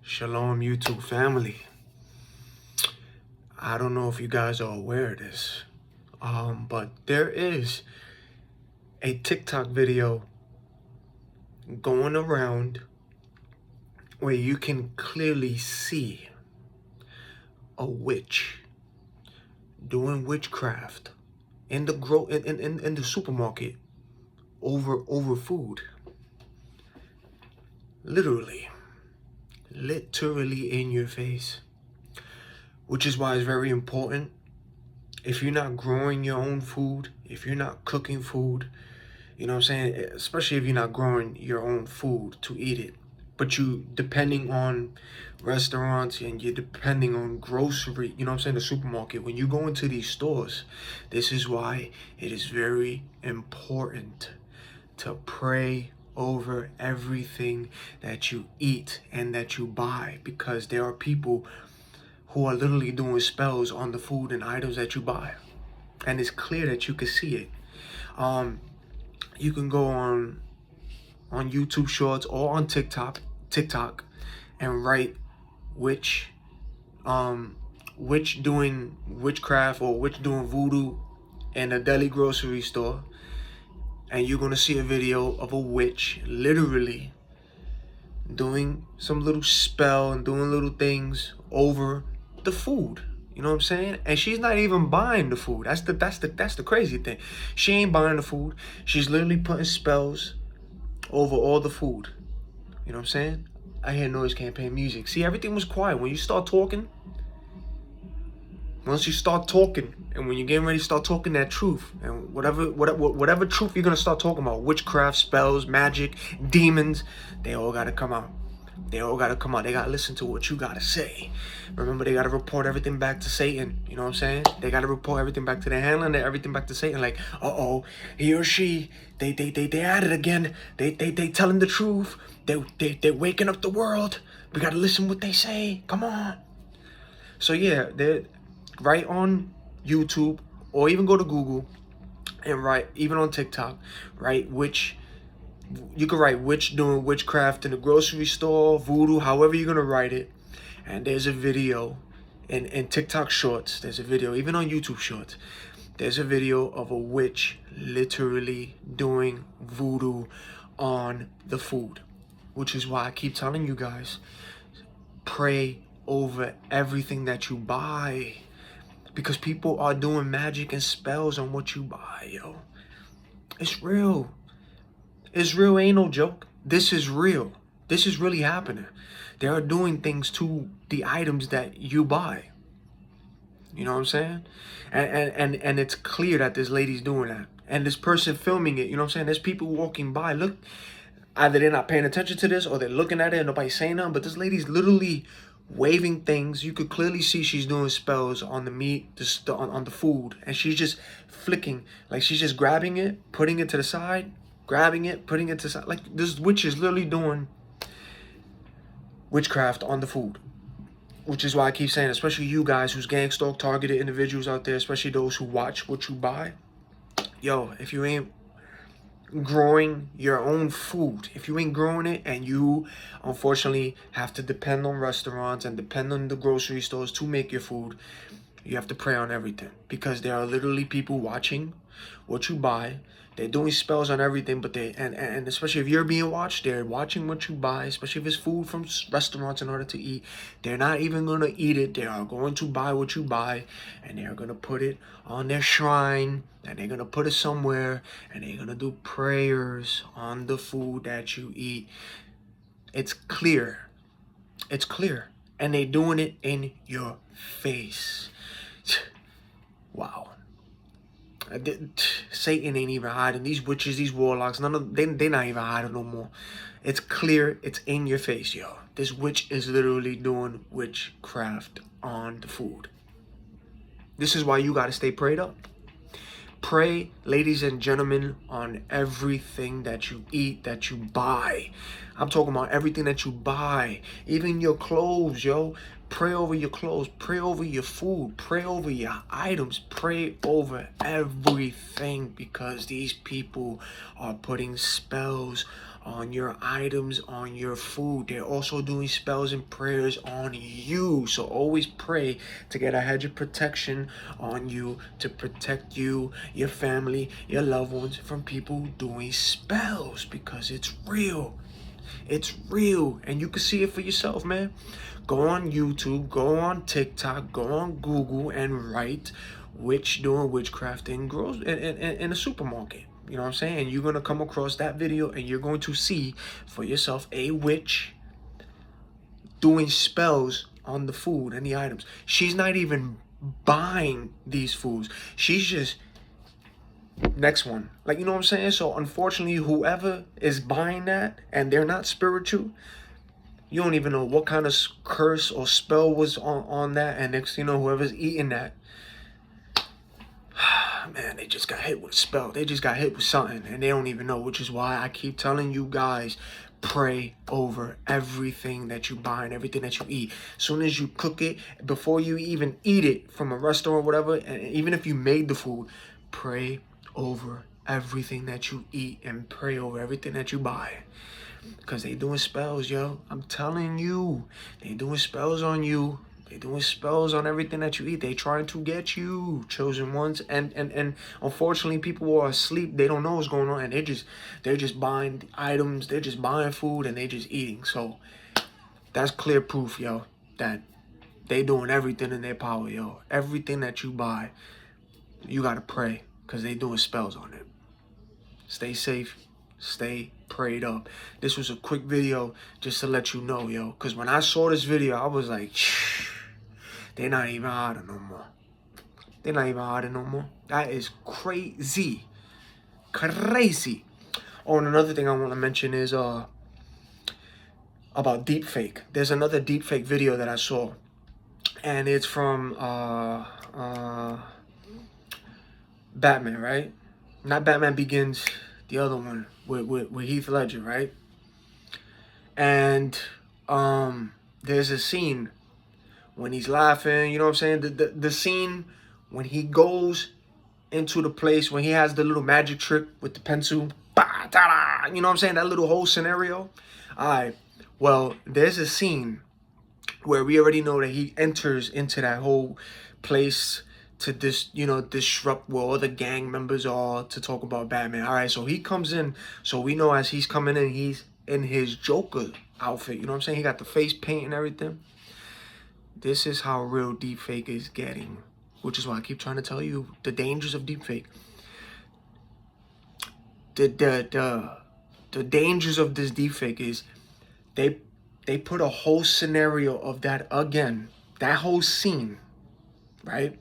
Shalom, YouTube family. I don't know if you guys are aware of this, but there is a TikTok video going around where you can clearly see a witch doing witchcraft in the in the supermarket over food. Literally in your face. Which is why it's very important, if you're not growing your own food, if you're not cooking food, you know what I'm saying? Especially if you're not growing your own food to eat it, but you depending on restaurants and you're depending on grocery, you know what I'm saying, the supermarket. When you go into these stores, this is why it is very important to pray over everything that you eat and that you buy, because there are people who are literally doing spells on the food and items that you buy, and it's clear that you can see it. You can go on YouTube Shorts or on TikTok, and write witch doing witchcraft or witch doing voodoo in a deli grocery store, and you're gonna see a video of a witch literally doing some little spell and doing little things over the food. You know what I'm saying? And she's not even buying the food. That's the crazy thing. She ain't buying the food. She's literally putting spells over all the food. You know what I'm saying? I hear noise campaign music. See, everything was quiet. When you start talking, once you start talking, and when you're getting ready to start talking that truth, and whatever truth you're gonna start talking about, witchcraft, spells, magic, demons, they all gotta come out. They all gotta come out. They gotta listen to what you gotta say. Remember, they gotta report everything back to Satan. You know what I'm saying? They gotta report everything back to the handler and everything back to Satan. Like, he or she, they at it again. They telling the truth. They waking up the world. We gotta listen what they say. Come on. So yeah, they're right on YouTube, or even go to Google and write, even on TikTok, write witch. You can write witch doing witchcraft in the grocery store, voodoo, however you're gonna write it. And there's a video in TikTok Shorts. There's a video, even on YouTube Shorts. There's a video of a witch literally doing voodoo on the food. Which is why I keep telling you guys, pray over everything that you buy. Because people are doing magic and spells on what you buy, yo. It's real. It's real, ain't no joke. This is real. This is really happening. They are doing things to the items that you buy. You know what I'm saying? And it's clear that this lady's doing that. And this person filming it, you know what I'm saying? There's people walking by. Look, either they're not paying attention to this or they're looking at it and nobody's saying nothing. But this lady's literally waving things. You could clearly see she's doing spells on the meat, on the food. And she's just flicking. Like, she's just grabbing it, putting it to the side, grabbing it, putting it to the side. Like, this witch is literally doing witchcraft on the food. Which is why I keep saying, especially you guys who's gang stalk targeted individuals out there, especially those who watch what you buy. Yo, if you ain't growing your own food, if you ain't growing it, and you unfortunately have to depend on restaurants and depend on the grocery stores to make your food, you have to pray on everything, because there are literally people watching what you buy. They're doing spells on everything, but and especially if you're being watched, they're watching what you buy, especially if it's food from restaurants in order to eat. They're not even going to eat it. They are going to buy what you buy, and they're going to put it on their shrine, and they're going to put it somewhere, and they're going to do prayers on the food that you eat. It's clear. It's clear. And they're doing it in your face. Wow. Satan ain't even hiding. These witches, these warlocks, none of they not even hiding no more. It's clear. It's in your face, yo. This witch is literally doing witchcraft on the food. This is why you got to stay prayed up. Pray, ladies and gentlemen, on everything that you eat, that you buy. I'm talking about everything that you buy, even your clothes, yo. Pray over your clothes, pray over your food, pray over your items, pray over everything, because these people are putting spells on your items, on your food. They're also doing spells and prayers on you. So always pray to get a hedge of protection on you, to protect you, your family, your loved ones from people doing spells, because it's real. It's real, and you can see it for yourself, man. Go on YouTube, go on TikTok, go on Google, and write "witch doing witchcraft in a supermarket." You know what I'm saying? And you're gonna come across that video, and you're going to see for yourself a witch doing spells on the food and the items. She's not even buying these foods. She's just next one. Like, you know what I'm saying? So unfortunately, whoever is buying that and they're not spiritual, you don't even know what kind of curse or spell was on that. And next you know, whoever's eating that, man, they just got hit with a spell. They just got hit with something and they don't even know, which is why I keep telling you guys, pray over everything that you buy and everything that you eat. As soon as you cook it, before you even eat it from a restaurant or whatever, and even if you made the food, pray over everything that you eat and pray over everything that you buy. Because they doing spells, yo. I'm telling you, they doing spells on you. They doing spells on everything that you eat. They trying to get you, chosen ones. And unfortunately, people who are asleep, they don't know what's going on, and they're just buying items, they're just buying food, and they just eating. So that's clear proof, yo, that they doing everything in their power, yo. Everything that you buy, you gotta pray, because they doing spells on it. Stay safe. Stay prayed up. This was a quick video just to let you know, yo. Because when I saw this video, I was like, they're not even hiding no more. They're not even hiding no more. That is crazy. Crazy. Oh, and another thing I want to mention is about deepfake. There's another deepfake video that I saw. And it's from Batman, right? Not Batman Begins, the other one with Heath Ledger, right? And there's a scene when he's laughing, you know what I'm saying? The scene when he goes into the place, when he has the little magic trick with the pencil, bah, ta-da, you know what I'm saying? That little whole scenario. All right, well, there's a scene where we already know that he enters into that whole place to disrupt where all the gang members are to talk about Batman. All right, so he comes in. So we know as he's coming in, he's in his Joker outfit. You know what I'm saying? He got the face paint and everything. This is how real deepfake is getting, which is why I keep trying to tell you the dangers of deepfake. The dangers of this deepfake is they put a whole scenario of that again, that whole scene, right?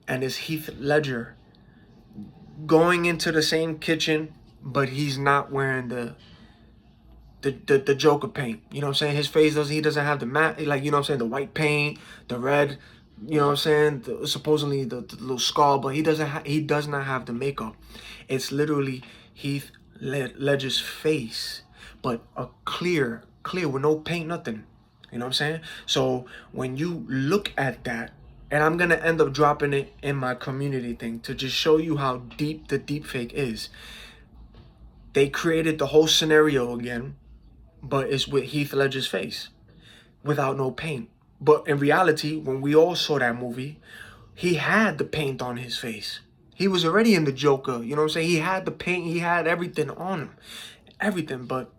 And it's Heath Ledger going into the same kitchen, but he's not wearing the Joker paint. You know what I'm saying? His face doesn't have the matte, like, you know what I'm saying, the white paint, the red, you know what I'm saying, supposedly the little scar, but he does not have the makeup. It's literally Heath Ledger's face, but a clear with no paint, nothing. You know what I'm saying? So when you look at that, and I'm going to end up dropping it in my community thing to just show you how deep the deepfake is. They created the whole scenario again, but it's with Heath Ledger's face without no paint. But in reality, when we all saw that movie, he had the paint on his face. He was already in the Joker. You know what I'm saying? He had the paint. He had everything on him. Everything. But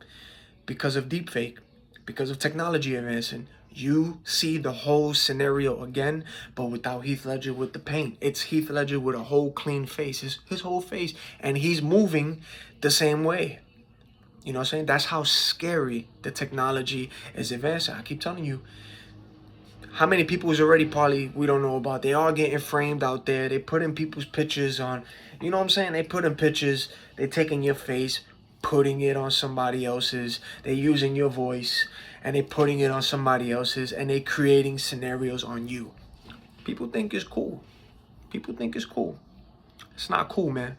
because of deepfake, because of technology advancing, you see the whole scenario again, but without Heath Ledger with the paint. It's Heath Ledger with a whole clean face, his whole face, and he's moving the same way. You know what I'm saying? That's how scary the technology is advancing. I keep telling you, how many people is already probably we don't know about. They are getting framed out there. They putting people's pictures on. You know what I'm saying? They putting pictures. They taking your face, putting it on somebody else's. They using your voice, and they putting it on somebody else's, and they creating scenarios on you. People think it's cool. People think it's cool. It's not cool, man.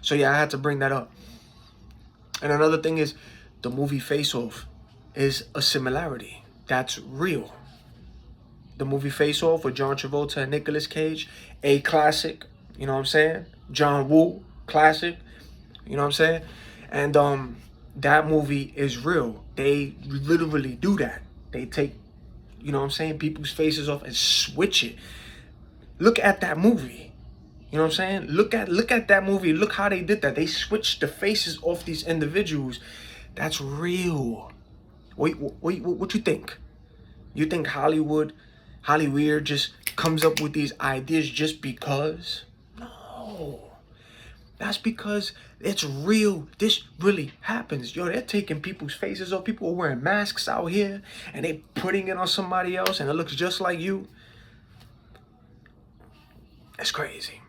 So yeah, I had to bring that up. And another thing is, the movie Face Off is a similarity. That's real. The movie Face Off with John Travolta and Nicolas Cage, a classic. You know what I'm saying? John Woo, classic. You know what I'm saying? And that movie is real. They literally do that. They take, you know what I'm saying, people's faces off and switch it. Look at that movie. You know what I'm saying? Look at that movie. Look how they did that. They switched the faces off these individuals. That's real. What you think? You think Hollywood just comes up with these ideas just because? No. That's because it's real. This really happens. Yo, they're taking people's faces off. People are wearing masks out here and they putting it on somebody else and it looks just like you. That's crazy.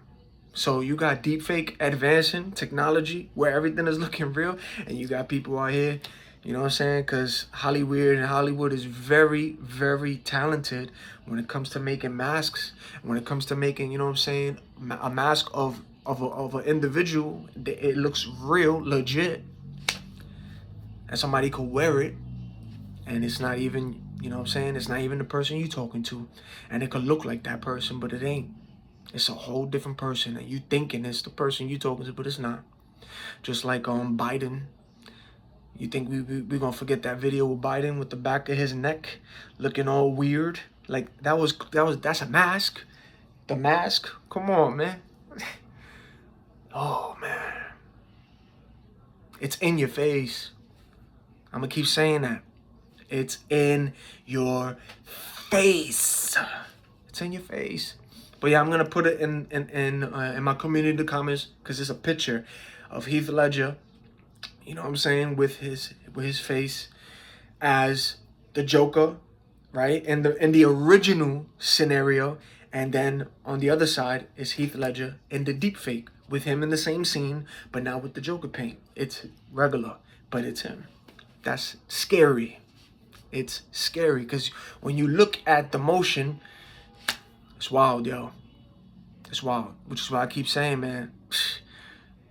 So you got deepfake advancing technology where everything is looking real, and you got people out here, you know what I'm saying? Because Hollywood is very, very talented when it comes to making masks, when it comes to making, you know what I'm saying, a mask of an individual. It looks real, legit, and somebody could wear it, and it's not even, you know what I'm saying, it's not even the person you're talking to, and it could look like that person, but it ain't. It's a whole different person, and you thinking it's the person you talking to, but it's not. Just like Biden. You think we gonna forget that video with Biden with the back of his neck looking all weird? Like that's a mask. The mask? Come on, man. Oh man. It's in your face. I'm gonna keep saying that. It's in your face. It's in your face. But yeah, I'm gonna put it in my community comments because it's a picture of Heath Ledger, you know what I'm saying, with his face as the Joker, right? In the original scenario, and then on the other side is Heath Ledger in the deepfake with him in the same scene, but now with the Joker paint. It's regular, but it's him. That's scary. It's scary because when you look at the motion, it's wild, yo. It's wild, which is why I keep saying, man,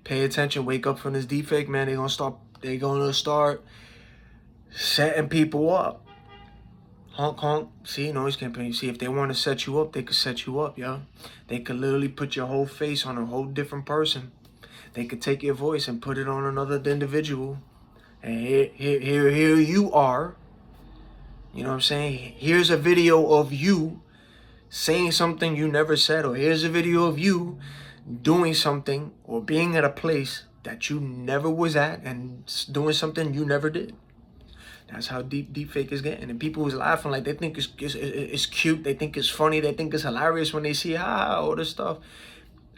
pay attention, wake up from this deepfake, man. They're gonna start setting people up. Honk, honk. See, noise campaign. See, if they want to set you up, they could set you up, yo. They could literally put your whole face on a whole different person. They could take your voice and put it on another individual. And here you are. You know what I'm saying? Here's a video of you saying something you never said, or here's a video of you doing something or being at a place that you never was at and doing something you never did. That's how deepfake is getting. And people was laughing like they think it's cute, they think it's funny, they think it's hilarious when they see all this stuff.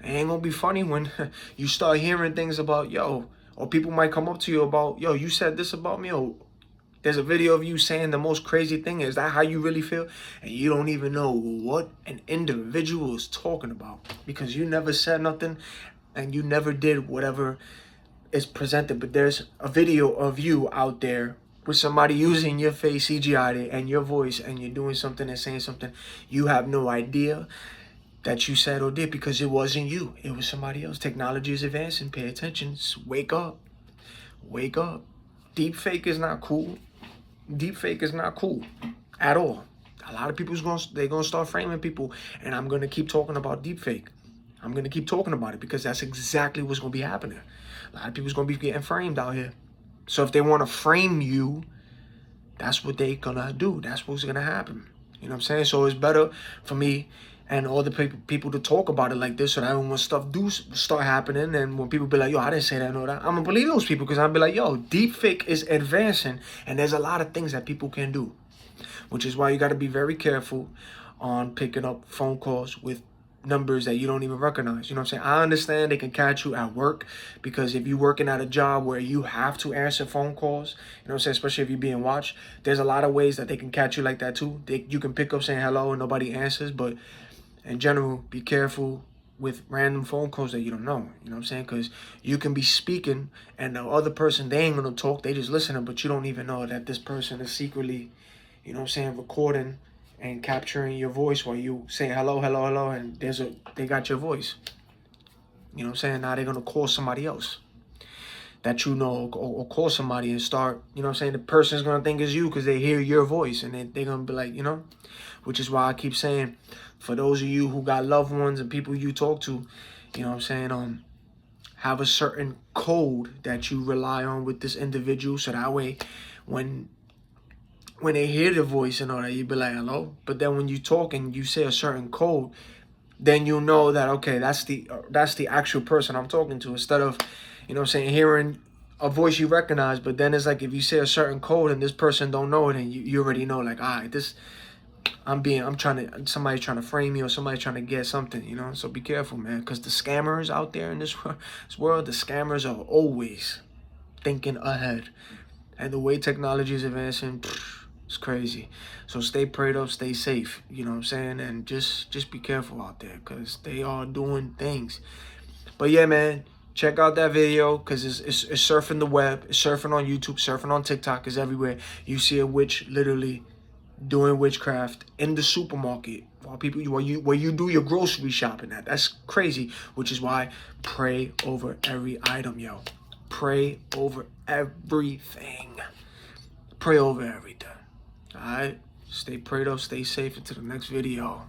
It ain't gonna be funny when you start hearing things about, yo, or people might come up to you about, yo, you said this about me, or there's a video of you saying the most crazy thing. Is that how you really feel? And you don't even know what an individual is talking about because you never said nothing and you never did whatever is presented. But there's a video of you out there with somebody using your face, CGI'd it, and your voice, and you're doing something and saying something you have no idea that you said or did because it wasn't you. It was somebody else. Technology is advancing. Pay attention. Just wake up. Wake up. Deepfake is not cool. Deepfake is not cool at all. A lot of people's gonna start framing people, and I'm gonna keep talking about deepfake. I'm gonna keep talking about it because that's exactly what's gonna be happening. A lot of people's gonna be getting framed out here. So if they want to frame you, that's what they gonna do. That's what's gonna happen. You know what I'm saying? So it's better for me and all the people to talk about it like this, so that when stuff do start happening, and when people be like, yo, I didn't say that, no, that, I'm gonna believe those people because I'll be like, yo, deepfake is advancing, and there's a lot of things that people can do, which is why you got to be very careful on picking up phone calls with numbers that you don't even recognize. You know what I'm saying? I understand they can catch you at work because if you're working at a job where you have to answer phone calls, you know what I'm saying, especially if you're being watched, there's a lot of ways that they can catch you like that too. You can pick up saying hello and nobody answers, but in general, be careful with random phone calls that you don't know. You know what I'm saying? Because you can be speaking and the other person, they ain't going to talk. They just listening, but you don't even know that this person is secretly, you know what I'm saying, recording and capturing your voice while you say hello, hello, hello, and they got your voice. You know what I'm saying? Now they're going to call somebody else that you know, or call somebody and start, you know what I'm saying, the person's going to think it's you because they hear your voice, and they're going to be like, you know, which is why I keep saying, for those of you who got loved ones and people you talk to, you know what I'm saying, have a certain code that you rely on with this individual, so that way when they hear the voice and all that, you be like, hello. But then when you talk and you say a certain code, then you know that, okay, that's the actual person I'm talking to, instead of, you know what I'm saying, hearing a voice you recognize. But then it's like, if you say a certain code and this person don't know it, and you already know, like, all right, this, somebody's trying to frame me, or somebody's trying to get something, you know. So be careful, man, because the scammers out there in this world, the scammers are always thinking ahead. And the way technology is advancing, it's crazy. So stay prayed up, stay safe, you know what I'm saying? And just be careful out there, because they are doing things. But yeah, man, check out that video, because it's surfing the web. It's surfing on YouTube, surfing on TikTok. It's everywhere. You see a witch literally doing witchcraft in the supermarket while where you do your grocery shopping at. That's crazy, which is why pray over every item, yo. Pray over everything. Pray over everything. All right? Stay prayed up, stay safe until the next video.